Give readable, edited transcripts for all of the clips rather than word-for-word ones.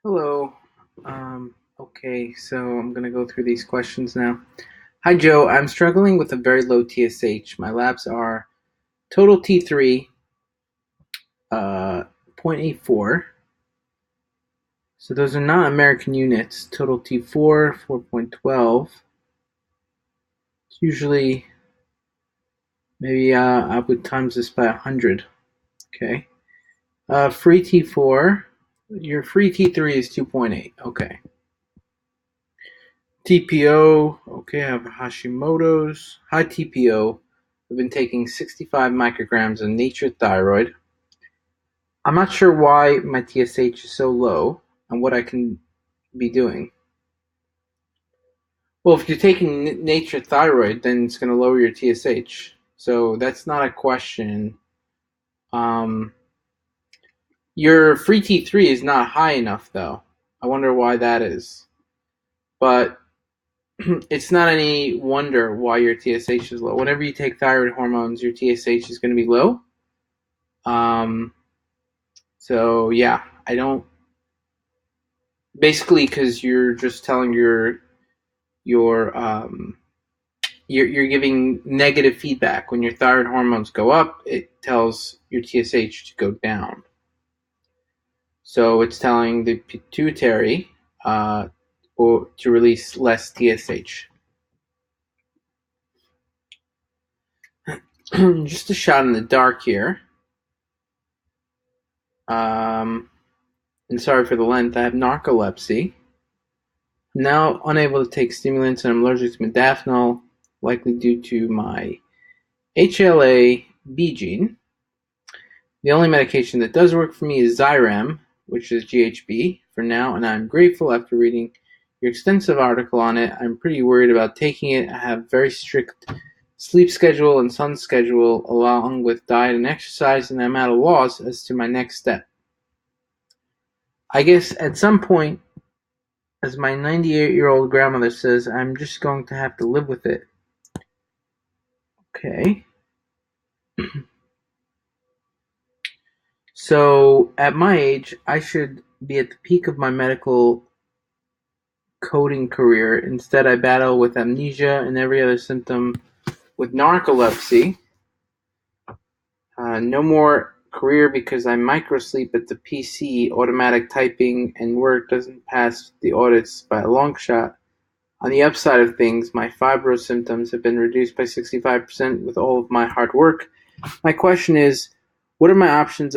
Hello. Okay, so I'm gonna go through these questions now. Hi, Joe. I'm struggling with a very low TSH. My labs are total T3, 0.84. So those are not American units. Total T4, 4.12. It's usually maybe I would times this by 100. Okay. Free T4. Your free T3 is 2.8. Okay. TPO, okay, I have Hashimoto's. High TPO. I've been taking 65 micrograms of natured thyroid. I'm not sure why my TSH is so low and what I can be doing. Well, if you're taking natured thyroid, then it's going to lower your TSH. So that's not a question. Um, your free T3 is not high enough, though. I wonder why that is. But it's not any wonder why your TSH is low. Whenever you take thyroid hormones, your TSH is going to be low. Um, so yeah, I don't basically because you're just telling your you're giving negative feedback. When your thyroid hormones go up, it tells your TSH to go down. So it's telling the pituitary or to release less TSH. Just a shot in the dark here. And sorry for the length. I have narcolepsy. I'm now unable to take stimulants and I'm allergic to modafinil, likely due to my HLA-B gene. The only medication that does work for me is Xyrem, which is GHB for now, and I'm grateful after reading your extensive article on it. I'm pretty worried about taking it. I have very strict sleep schedule and sun schedule along with diet and exercise, and I'm at a loss as to my next step. I guess at some point, as my 98-year-old grandmother says, I'm just going to have to live with it. Okay. So at my age, I should be at the peak of my medical coding career. Instead, I battle with amnesia and every other symptom with narcolepsy. No more career because I microsleep at the PC, automatic typing, and work doesn't pass the audits by a long shot. On the upside of things, my fibro symptoms have been reduced by 65% with all of my hard work. My question is, what are my options?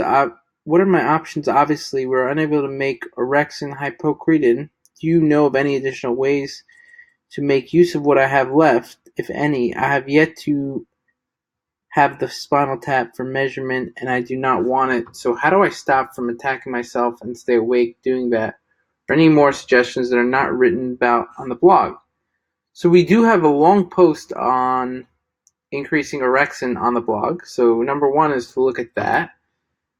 What are my options? Obviously, we're unable to make orexin hypocretin. Do you know of any additional ways to make use of what I have left, if any? I have yet to have the spinal tap for measurement, and I do not want it. So how do I stop from attacking myself and stay awake doing that? Or any more suggestions that are not written about on the blog? So we do have a long post on increasing orexin on the blog. So number one is to look at that.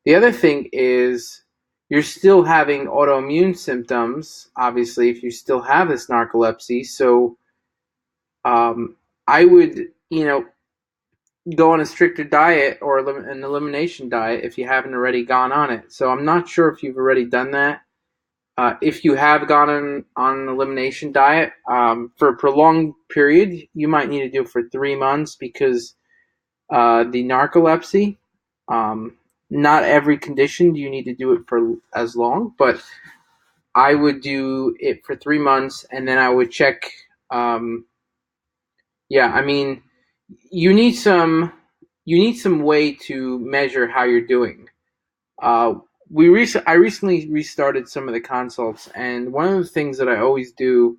The other thing is you're still having autoimmune symptoms, obviously, if you still have this narcolepsy. So I would, go on a stricter diet or an elimination diet if you haven't already gone on it. So I'm not sure if you've already done that. If you have gone on an elimination diet for a prolonged period, you might need to do it for 3 months because the narcolepsy, not every condition do you need to do it for as long, but I would do it for 3 months and then I would check. Yeah, I mean, you need some way to measure how you're doing. Uh, I recently restarted some of the consults, and one of the things that I always do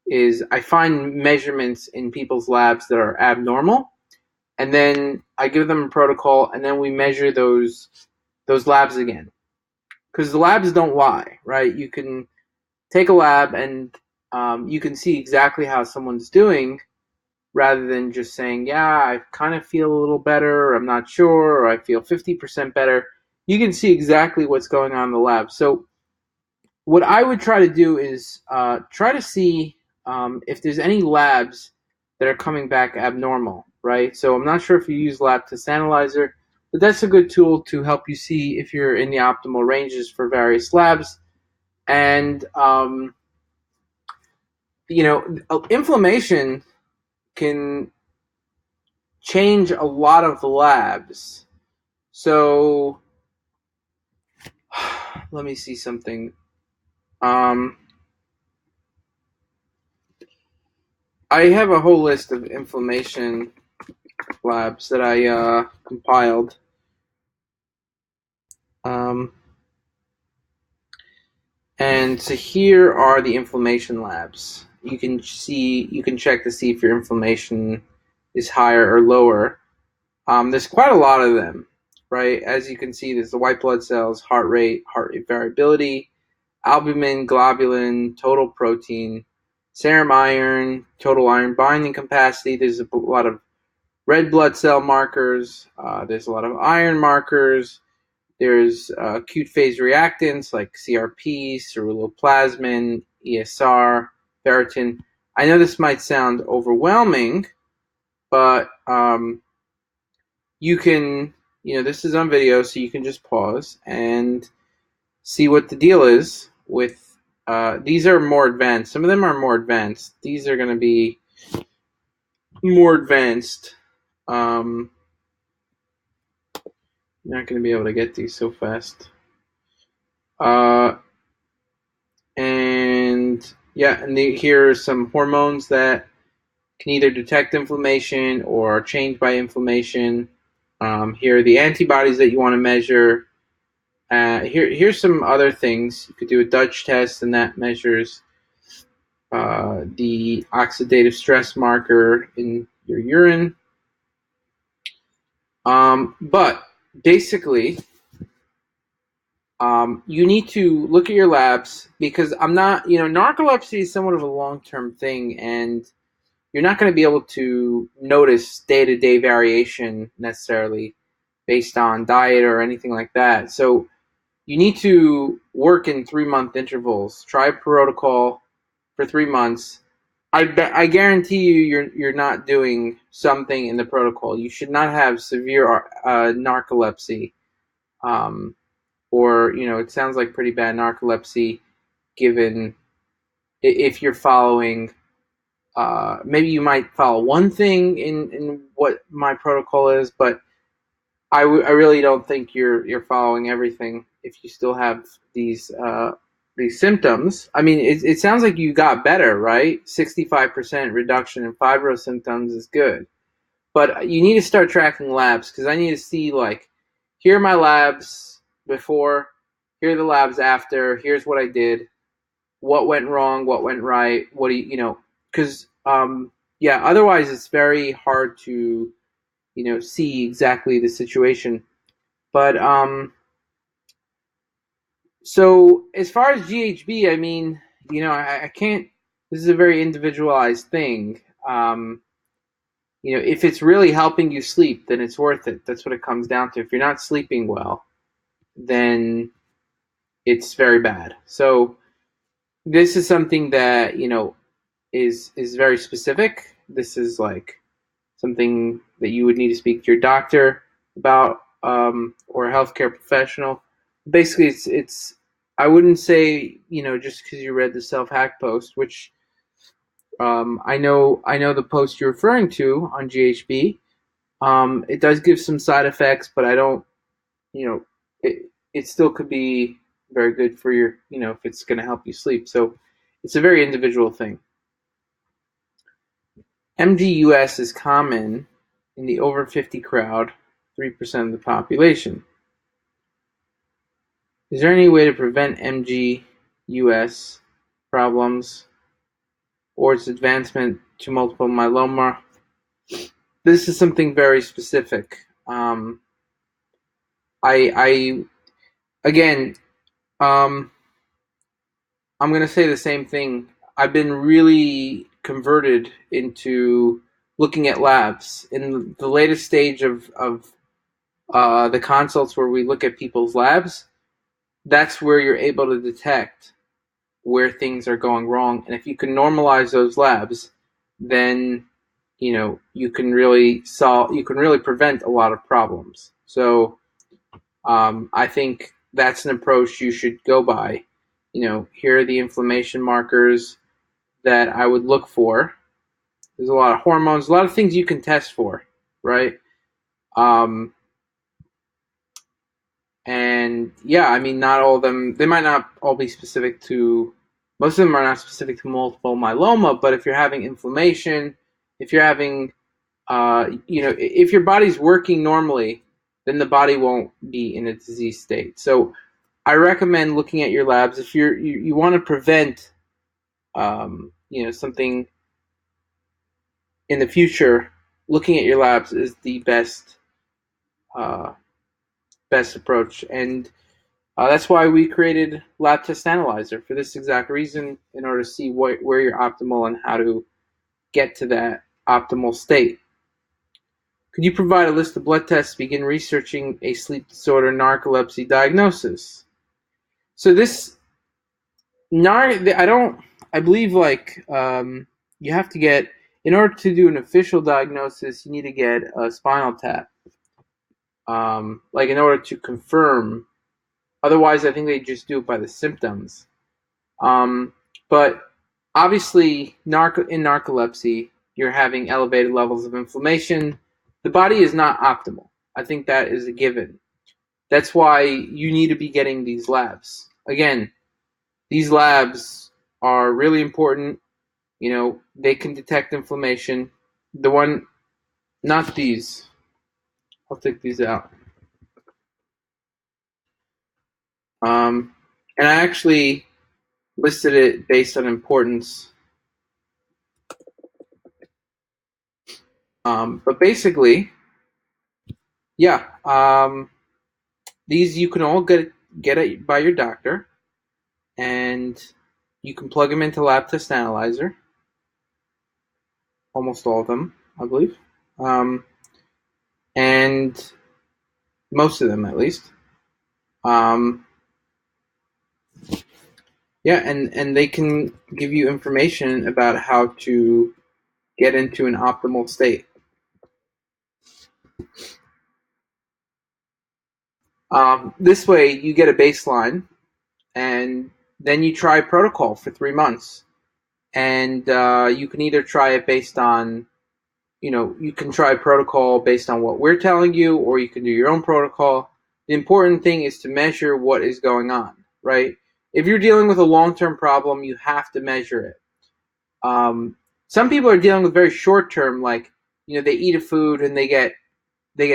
is I find measurements in people's labs that are abnormal, and then I give them a protocol, and then we measure those labs again. Because the labs don't lie, right? You can take a lab and you can see exactly how someone's doing rather than just saying, yeah, I kind of feel a little better, or I'm not sure, or I feel 50% better. You can see exactly what's going on in the lab. So what I would try to do is try to see if there's any labs that are coming back abnormal, right? So I'm not sure if you use Lab Test Analyzer, but that's a good tool to help you see if you're in the optimal ranges for various labs. And inflammation can change a lot of the labs. So let me see something. Um, I have a whole list of inflammation labs that I compiled. Um, and so here are the inflammation labs. You can check to see if your inflammation is higher or lower. There's quite a lot of them, right? As you can see, there's the white blood cells, heart rate variability, albumin, globulin, total protein, serum iron, total iron binding capacity. There's a lot of red blood cell markers. There's a lot of iron markers. There's acute phase reactants like CRP, ceruloplasmin, ESR, ferritin. I know this might sound overwhelming, but you can, this is on video, so you can just pause and see what the deal is with. These are more advanced. Some of them are more advanced. These are going to be more advanced. You're not going to be able to get these so fast. Uh, and yeah, and here are some hormones that can either detect inflammation or are changed by inflammation. Here are the antibodies that you want to measure. Here's some other things. You could do a Dutch test, and that measures the oxidative stress marker in your urine. But basically, you need to look at your labs because narcolepsy is somewhat of a long-term thing, and you're not going to be able to notice day-to-day variation necessarily based on diet or anything like that. So you need to work in 3-month intervals. Try a protocol for 3 months. I guarantee you're not doing something in the protocol. You should not have severe narcolepsy, um, or it sounds like pretty bad narcolepsy. Given if you're following, maybe you might follow one thing in what my protocol is, but I really don't think you're following everything if you still have these symptoms. I mean, it sounds like you got better, right? 65% reduction in fibro symptoms is good, but you need to start tracking labs because I need to see like, here are my labs before, here are the labs after. Here's what I did, what went wrong, what went right. What do because yeah, otherwise it's very hard to see exactly the situation. But so as far as GHB, I mean, I can't. This is a very individualized thing. If it's really helping you sleep, then it's worth it. That's what it comes down to. If you're not sleeping well, then it's very bad. So this is something that is very specific. This is like something that you would need to speak to your doctor about, or a healthcare professional. Basically, it's I wouldn't say just because you read the self-hack post, which I know the post you're referring to on GHB. It does give some side effects, but I don't it still could be very good for your if it's going to help you sleep. So it's a very individual thing. MGUS is common in the over 50 crowd, 3% of the population. Is there any way to prevent MGUS problems or its advancement to multiple myeloma? This is something very specific. I again, um, I'm going to say the same thing. I've been really converted into looking at labs. In the latest stage of the consults where we look at people's labs, that's where you're able to detect where things are going wrong. And if you can normalize those labs, then you can really prevent a lot of problems. So I think that's an approach you should go by. here are the inflammation markers that I would look for. There's a lot of hormones, a lot of things you can test for, right? Um, and yeah, I mean, not all of them, they might not all be specific to, most of them are not specific to multiple myeloma, but if you're having inflammation, if you're having, if your body's working normally, then the body won't be in a disease state. So I recommend looking at your labs if you want to prevent, something in the future. Looking at your labs is the uh, best approach, and that's why we created Lab Test Analyzer for this exact reason, in order to see where you're optimal and how to get to that optimal state. Could you provide a list of blood tests to begin researching a sleep disorder narcolepsy diagnosis? So this I don't. I believe you have to get, in order to do an official diagnosis, you need to get a spinal tap. Like in order to confirm. Otherwise, I think they just do it by the symptoms. Um, but obviously, in narcolepsy, you're having elevated levels of inflammation. The body is not optimal. I think that is a given. That's why you need to be getting these labs. Again, these labs are really important. They can detect inflammation. The one, not these. I'll take these out. And I actually listed it based on importance. But basically, yeah, these you can all get it by your doctor, and you can plug them into Lab Test Analyzer. Almost all of them, I believe, and most of them at least. Um, yeah, and they can give you information about how to get into an optimal state. This way, you get a baseline, and then you try protocol for 3 months, and you can either try it based on, you can try protocol based on what we're telling you, or you can do your own protocol. The important thing is to measure what is going on, right? If you're dealing with a long-term problem, you have to measure it. Some people are dealing with very short-term, like, they eat a food and they get they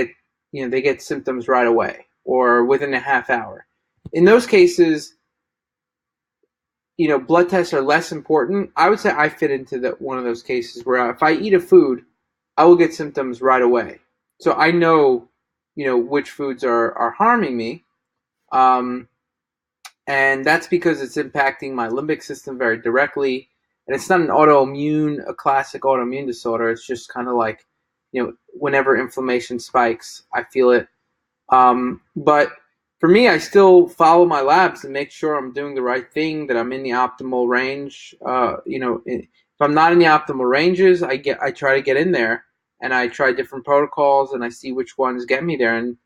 get symptoms right away or within a half hour. In those cases, blood tests are less important. I would say I fit into one of those cases where if I eat a food, I will get symptoms right away. So I know, which foods are harming me. Um, and that's because it's impacting my limbic system very directly. And it's not a classic autoimmune disorder. It's just kind of like, whenever inflammation spikes, I feel it. But for me, I still follow my labs and make sure I'm doing the right thing, that I'm in the optimal range. If I'm not in the optimal ranges, I try to get in there, and I try different protocols, and I see which ones get me there. And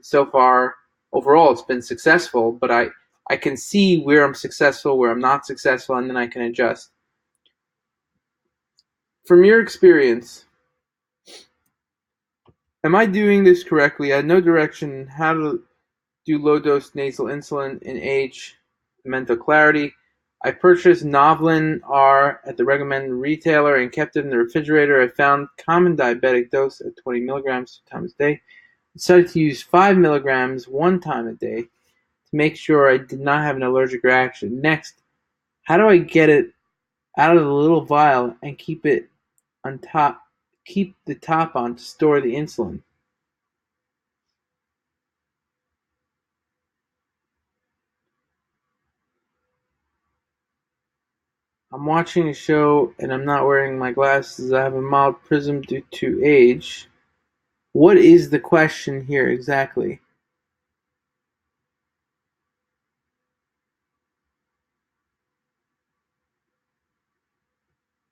so far, overall, it's been successful. But I can see where I'm successful, where I'm not successful, and then I can adjust. From your experience, am I doing this correctly? I had no direction how to do low-dose nasal insulin in age mental clarity. I purchased Novolin R at the recommended retailer and kept it in the refrigerator. I found common diabetic dose at 20 milligrams 2 times a day. I decided to use 5 milligrams 1 time a day to make sure I did not have an allergic reaction. Next, how do I get it out of the little vial and keep it on top? Keep the top on to store the insulin. I'm watching a show and I'm not wearing my glasses. I have a mild prism due to age. What is the question here exactly?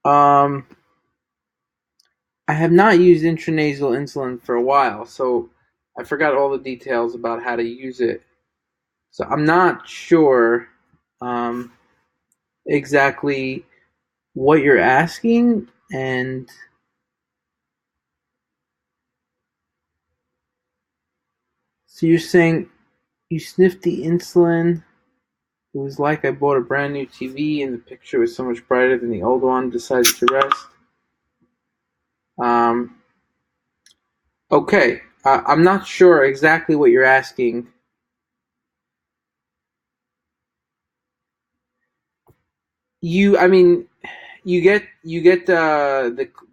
Um, I have not used intranasal insulin for a while, so I forgot all the details about how to use it. So I'm not sure. um, exactly what you're asking. And so you're saying you sniffed the insulin. It was like I bought a brand new TV and the picture was so much brighter than the old one. Decided to rest. Um, okay, I'm not sure exactly what you're asking. I mean, you get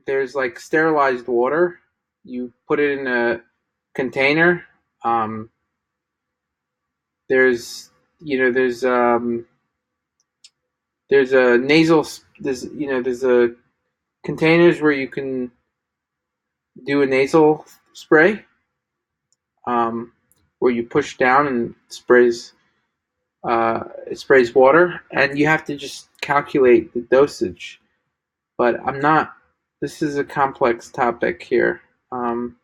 there's like sterilized water. You put it in a container. Um, there's you know there's a nasal there's a containers where you can do a nasal spray, um, where you push down and it sprays water, and you have to just calculate the dosage. But I'm not. This is a complex topic here. Um,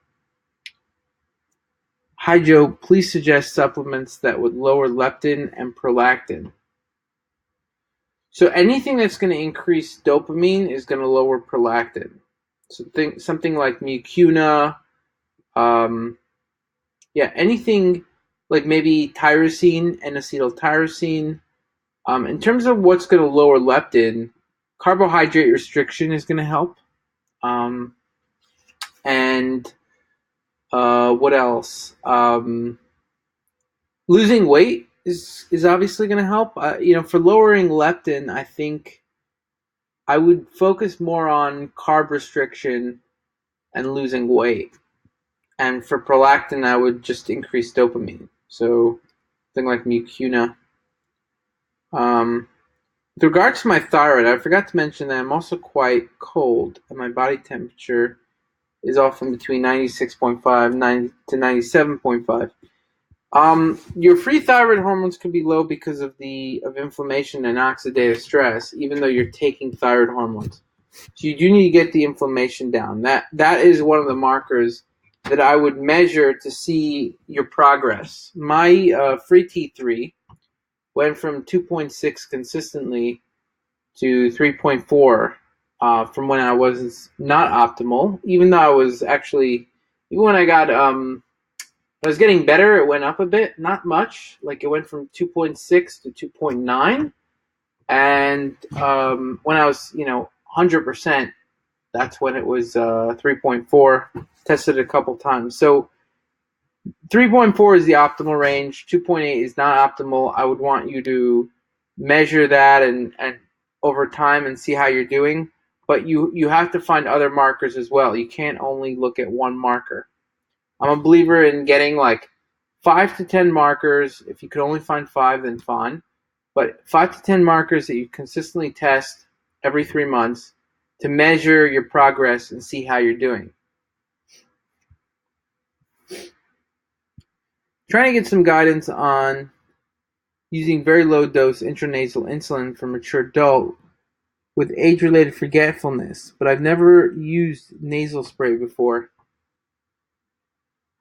Hi Joe, please suggest supplements that would lower leptin and prolactin. So anything that's going to increase dopamine is going to lower prolactin. So think something like mucuna, um, yeah, anything like maybe tyrosine and acetyltyrosine. In terms of what's going to lower leptin, carbohydrate restriction is going to help. Um, and what else? Losing weight is obviously going to help. For lowering leptin, I think I would focus more on carb restriction and losing weight. And for prolactin, I would just increase dopamine. So something like mucuna. Um, with regards to my thyroid, I forgot to mention that I'm also quite cold, and my body temperature is often between 96.5 to 97.5. Your free thyroid hormones can be low because of inflammation and oxidative stress, even though you're taking thyroid hormones. So you do need to get the inflammation down. That is one of the markers that I would measure to see your progress. My free T3 went from 2.6 consistently to 3.4 from when I was not optimal. Even though I was actually, even when I was getting better, it went up a bit, not much. Like it went from 2.6 to 2.9. And when I was, 100%, that's when it was 3.4. Tested it a couple times. So 3.4 is the optimal range. 2.8 is not optimal. I would want you to measure that and over time and see how you're doing. But you have to find other markers as well. You can't only look at one marker. I'm a believer in getting like 5 to 10 markers. If you could only find five, then fine. But 5 to 10 markers that you consistently test every 3 months to measure your progress and see how you're doing. Trying to get some guidance on using very low dose intranasal insulin for mature adult with age related forgetfulness, but I've never used nasal spray before.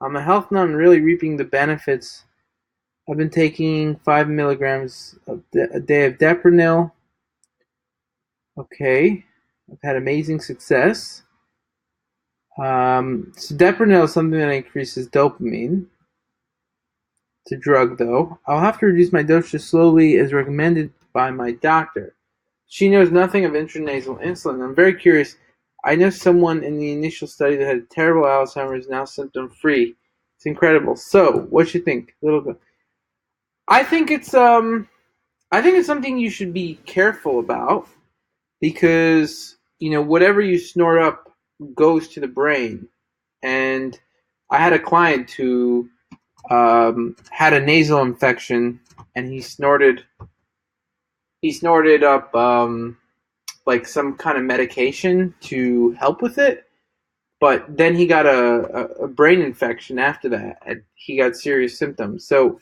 I'm a health nut and really reaping the benefits. I've been taking 5 milligrams a day of Depronil. Okay, I've had amazing success. So Depronil is something that increases dopamine. It's a drug, though. I'll have to reduce my dosage slowly as recommended by my doctor. She knows nothing of intranasal insulin. I'm very curious. I know someone in the initial study that had terrible Alzheimer's now symptom free. It's incredible. So, what you think? A little bit. I think it's I think it's something you should be careful about because whatever you snort up goes to the brain. And I had a client who had a nasal infection, and he snorted up like some kind of medication to help with it. But then he got a brain infection after that, and he got serious symptoms. So,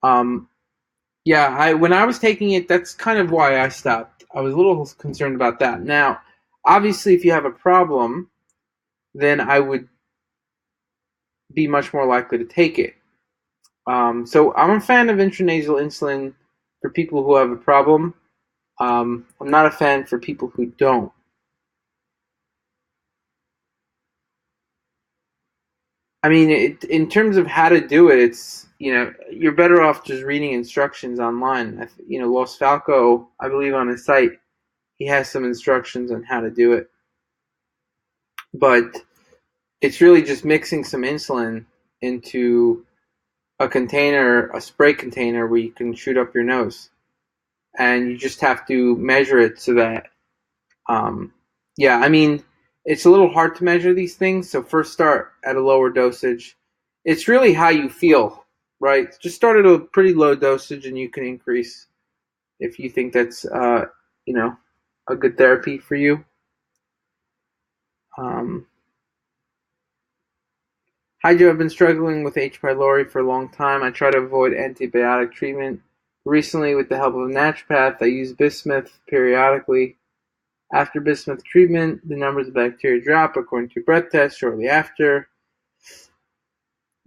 um, yeah, when I was taking it, that's kind of why I stopped. I was a little concerned about that. Now, obviously, if you have a problem, then I would be much more likely to take it. So I'm a fan of intranasal insulin for people who have a problem. I'm not a fan for people who don't. I mean, in terms of how to do it, it's you're better off just reading instructions online. Los Falco, I believe on his site, he has some instructions on how to do it. But it's really just mixing some insulin into a container, a spray container where you can shoot up your nose, and you just have to measure it so that, um, yeah, I mean, it's a little hard to measure these things. So first start at a lower dosage. It's really how you feel, right? Just start at a pretty low dosage, and you can increase if you think that's, you know, a good therapy for you. Um, Hi Joe, I've been struggling with H. pylori for a long time. I try to avoid antibiotic treatment. Recently, with the help of a naturopath, I use bismuth periodically. After bismuth treatment, the numbers of bacteria drop according to breath test shortly after. At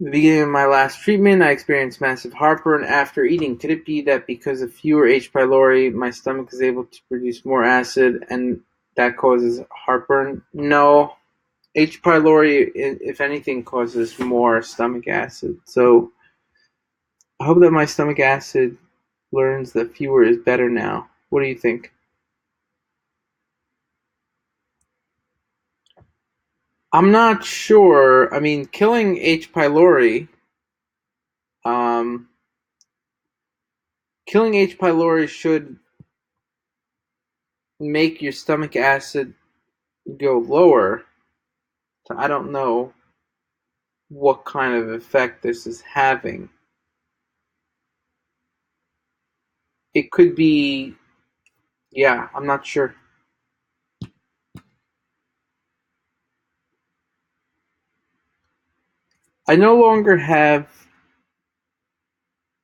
the beginning of my last treatment, I experienced massive heartburn after eating. Could it be that because of fewer H. pylori, my stomach is able to produce more acid and that causes heartburn? No. H. pylori, if anything, causes more stomach acid. So I hope that my stomach acid learns that fewer is better now. What do you think? I'm not sure. I mean, killing H. pylori, um, killing H. pylori should make your stomach acid go lower. So I don't know what kind of effect this is having. It could be, yeah, I'm not sure. I no longer have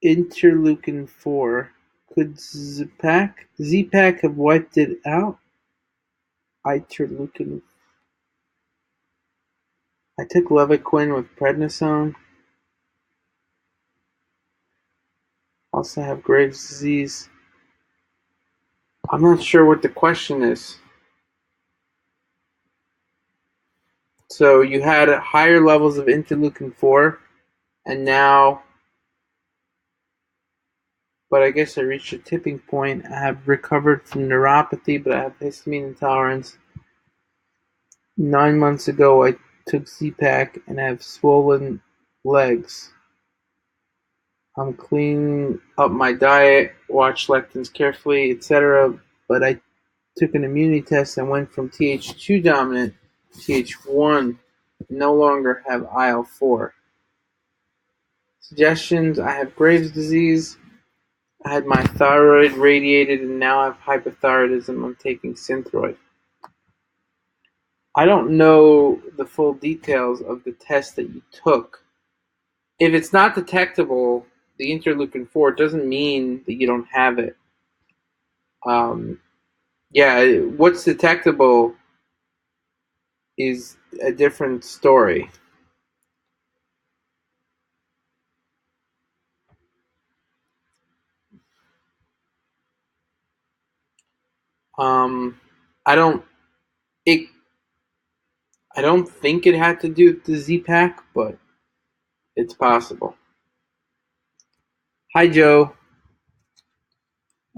interleukin 4. Could Z-Pack have wiped it out? Interleukin. I took Levaquin with prednisone. Also have Graves' disease. I'm not sure what the question is. So you had higher levels of interleukin 4, and now, but I guess I reached a tipping point. I have recovered from neuropathy, but I have histamine intolerance. 9 months ago, I took Z-Pack and have swollen legs. I'm cleaning up my diet, watch lectins carefully, etc. But I took an immunity test and went from Th2 dominant to Th1. No longer have IL-4. Suggestions: I have Graves' disease. I had my thyroid radiated and now I have hypothyroidism. I'm taking Synthroid. I don't know the full details of the test that you took. If it's not detectable, the interleukin 4 doesn't mean that you don't have it. Um, yeah, what's detectable is a different story. Um, I don't it I don't think it had to do with the Z-Pack, but it's possible. Hi Joe.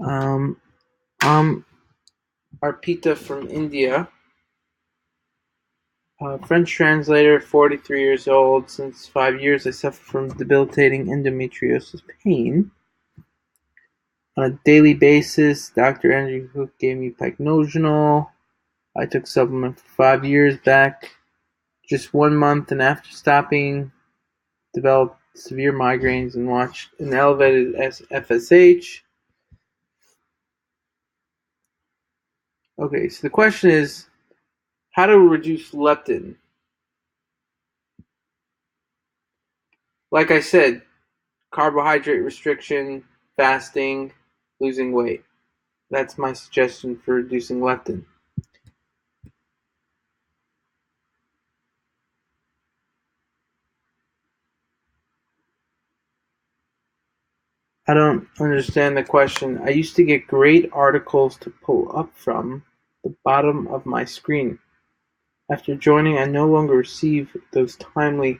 Um, I'm Arpita from India. French translator, 43 years old. Since 5 years, I suffer from debilitating endometriosis pain. On a daily basis, Dr. Andrew Cook gave me pycnogenol. I took supplement for 5 years back, just 1 month, and after stopping, developed severe migraines and watched an elevated FSH. Okay, so the question is how to reduce leptin. Like I said, carbohydrate restriction, fasting, losing weight. That's my suggestion for reducing leptin. I don't understand the question. I used to get great articles to pull up from the bottom of my screen. After joining, I no longer receive those timely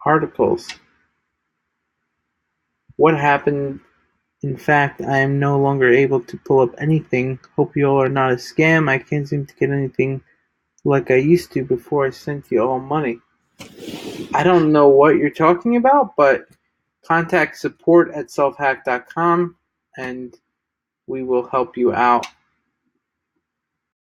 articles. What happened? In fact, I am no longer able to pull up anything. Hope you all are not a scam. I can't seem to get anything like I used to before I sent you all money. I don't know what you're talking about, but contact support at selfhack.com and we will help you out.